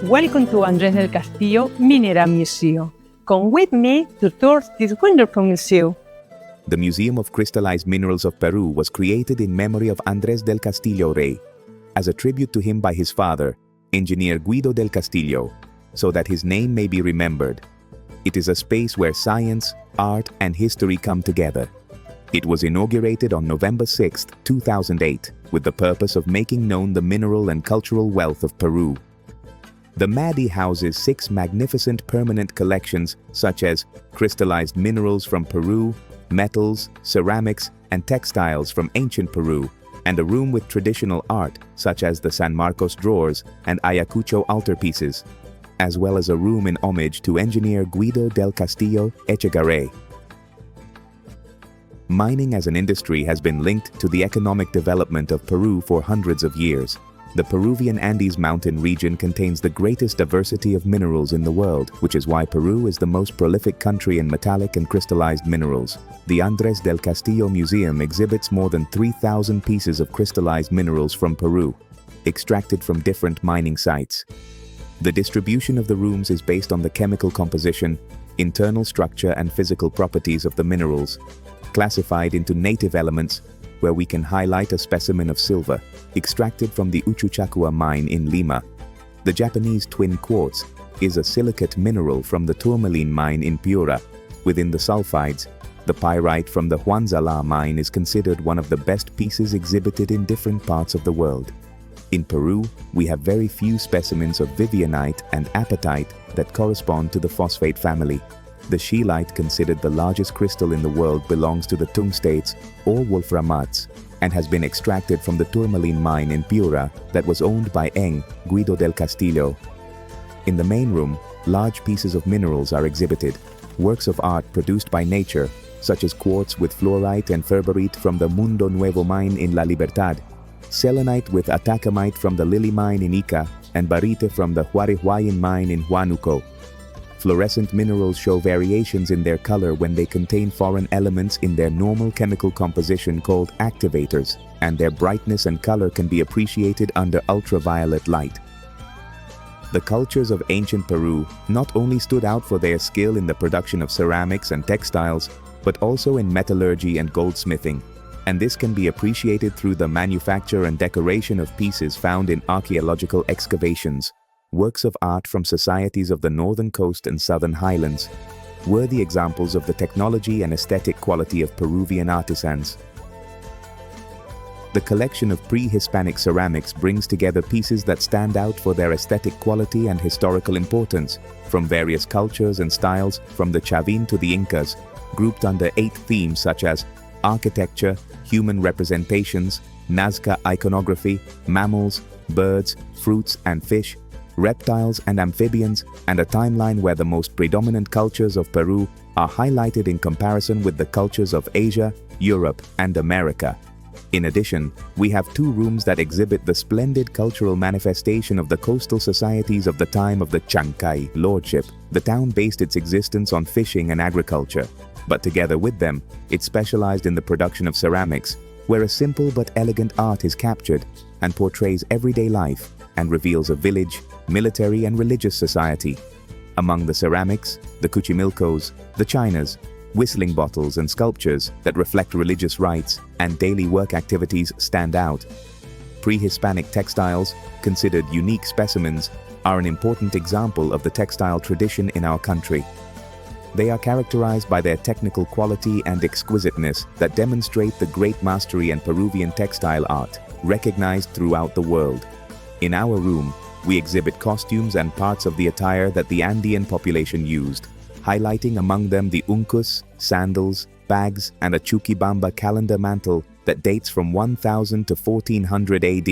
Welcome to Andrés del Castillo Mineral Museum. Come with me to tour this wonderful museum. The Museum of Crystallized Minerals of Peru was created in memory of Andrés del Castillo Rey, as a tribute to him by his father, Engineer Guido del Castillo, so that his name may be remembered. It is a space where science, art, and history come together. It was inaugurated on November 6, 2008, with the purpose of making known the mineral and cultural wealth of Peru. The MADI houses 6 magnificent permanent collections such as crystallized minerals from Peru, metals, ceramics, and textiles from ancient Peru, and a room with traditional art such as the San Marcos drawers and Ayacucho altarpieces, as well as a room in homage to engineer Guido del Castillo Echegaray. Mining as an industry has been linked to the economic development of Peru for hundreds of years. The Peruvian Andes mountain region contains the greatest diversity of minerals in the world, which is why Peru is the most prolific country in metallic and crystallized minerals. The Andrés del Castillo Museum exhibits more than 3,000 pieces of crystallized minerals from Peru, extracted from different mining sites. The distribution of the rooms is based on the chemical composition, internal structure, and physical properties of the minerals, classified into native elements, where we can highlight a specimen of silver, extracted from the Uchuchacua mine in Lima. The Japanese twin quartz is a silicate mineral from the tourmaline mine in Piura. Within the sulfides, the pyrite from the Huanzala mine is considered one of the best pieces exhibited in different parts of the world. In Peru, we have very few specimens of vivianite and apatite that correspond to the phosphate family. The scheelite, considered the largest crystal in the world, belongs to the tungstates or wolframates and has been extracted from the tourmaline mine in Piura that was owned by Guido del Castillo. In the main room, large pieces of minerals are exhibited, works of art produced by nature, such as quartz with fluorite and ferberite from the Mundo Nuevo mine in La Libertad, selenite with atacamite from the Lily mine in Ica, and barite from the Huarihuayan mine in Huánuco. Fluorescent minerals show variations in their color when they contain foreign elements in their normal chemical composition called activators, and their brightness and color can be appreciated under ultraviolet light. The cultures of ancient Peru not only stood out for their skill in the production of ceramics and textiles, but also in metallurgy and goldsmithing, and this can be appreciated through the manufacture and decoration of pieces found in archaeological excavations. Works of art from societies of the northern coast and southern highlands, worthy examples of the technology and aesthetic quality of Peruvian artisans. The collection of pre-Hispanic ceramics brings together pieces that stand out for their aesthetic quality and historical importance, from various cultures and styles, from the Chavin to the Incas, grouped under 8 themes such as architecture, human representations, Nazca iconography, mammals, birds, fruits and fish, reptiles and amphibians, and a timeline where the most predominant cultures of Peru are highlighted in comparison with the cultures of Asia, Europe, and America. In addition, we have 2 rooms that exhibit the splendid cultural manifestation of the coastal societies of the time of the Chancay lordship. The town based its existence on fishing and agriculture, but together with them, it specialized in the production of ceramics, where a simple but elegant art is captured and portrays everyday life and reveals a village, military and religious society. Among the ceramics, the cuchimilcos, the chinas, whistling bottles and sculptures that reflect religious rites and daily work activities stand out. Pre-Hispanic textiles, considered unique specimens, are an important example of the textile tradition in our country. They are characterized by their technical quality and exquisiteness that demonstrate the great mastery and Peruvian textile art, recognized throughout the world. In our room, we exhibit costumes and parts of the attire that the Andean population used, highlighting among them the uncus, sandals, bags, and a chukibamba calendar mantle that dates from 1000 to 1400 AD,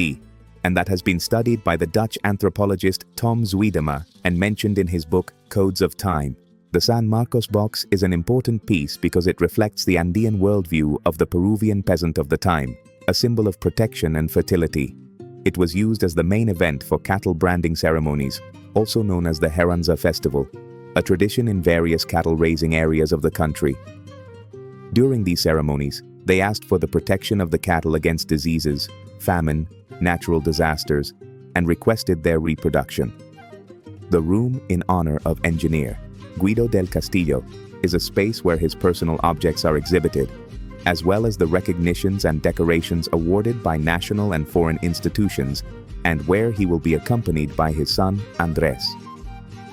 and that has been studied by the Dutch anthropologist Tom Zuidema and mentioned in his book Codes of Time. The San Marcos box is an important piece because it reflects the Andean worldview of the Peruvian peasant of the time, a symbol of protection and fertility. It was used as the main event for cattle branding ceremonies, also known as the Heranza Festival, a tradition in various cattle-raising areas of the country. During these ceremonies, they asked for the protection of the cattle against diseases, famine, natural disasters, and requested their reproduction. The room in honor of engineer Guido del Castillo is a space where his personal objects are exhibited, as well as the recognitions and decorations awarded by national and foreign institutions, and where he will be accompanied by his son, Andrés.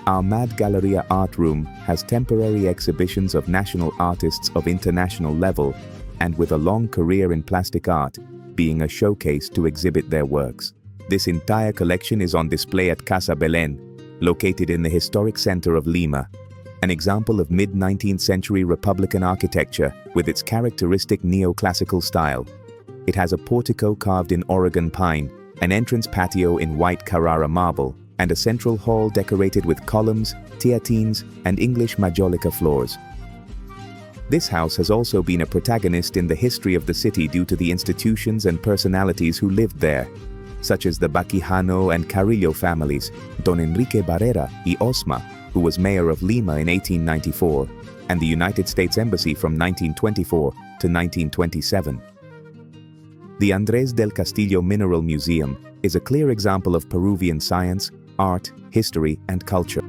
Our Mad Galleria art room has temporary exhibitions of national artists of international level and with a long career in plastic art, being a showcase to exhibit their works. This entire collection is on display at Casa Belén, located in the historic center of Lima, an example of mid-19th century Republican architecture with its characteristic neoclassical style. It has a portico carved in Oregon pine, an entrance patio in white Carrara marble, and a central hall decorated with columns, teatines, and English majolica floors. This house has also been a protagonist in the history of the city due to the institutions and personalities who lived there, such as the Baquijano and Carrillo families, Don Enrique Barrera y Osma, who was mayor of Lima in 1894, and the United States Embassy from 1924 to 1927. The Andrés del Castillo Mineral Museum is a clear example of Peruvian science, art, history, and culture.